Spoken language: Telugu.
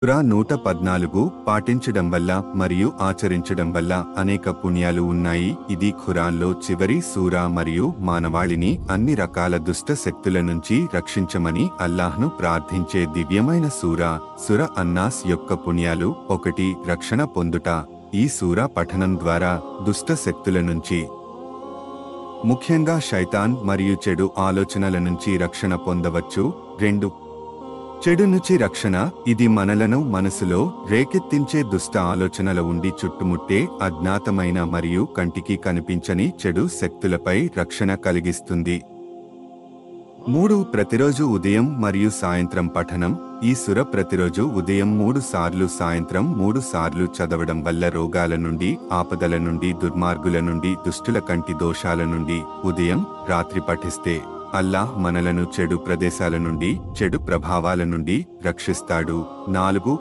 ప్రా 114 పాటించడం వల్ల మరియు ఆచరించడం వల్ల అనేక పుణ్యాలు ఉన్నాయి. ఇది ఖురాన్లో చివరి సూరా మరియు మానవాళిని అన్ని రకాల దుష్ట శక్తుల నుంచి రక్షించమని అల్లాహ్ను ప్రార్థించే దివ్యమైన సూరా. సుర అన్నాస్ యొక్క పుణ్యాలు. 1. రక్షణ పొందుట. ఈ సూరా పఠనం ద్వారా దుష్ట శక్తుల నుంచి, ముఖ్యంగా శైతాన్ మరియు చెడు ఆలోచనల నుంచి రక్షణ పొందవచ్చు. 2. చెడు నుంచి రక్షణ. ఇది మనలను మనసులో రేకెత్తించే దుష్ట ఆలోచనల ఉండి చుట్టుముట్టే అజ్ఞాతమైన మరియు కంటికి కనిపించని చెడు శక్తులపై రక్షణ కలిగిస్తుంది. 3. ప్రతిరోజు ఉదయం మరియు సాయంత్రం పఠనం. ఈ సుర ప్రతిరోజు ఉదయం 3 సార్లు, సాయంత్రం 3 సార్లు చదవడం వల్ల రోగాల నుండి, ఆపదల నుండి, దుర్మార్గుల నుండి, దుష్టుల కంటి దోషాల నుండి ఉదయం, రాత్రి పఠిస్తే అల్లాహ్ మనలను చెడు ప్రదేశాల నుండి, చెడు ప్రభావాల నుండి రక్షిస్తాడు. 4.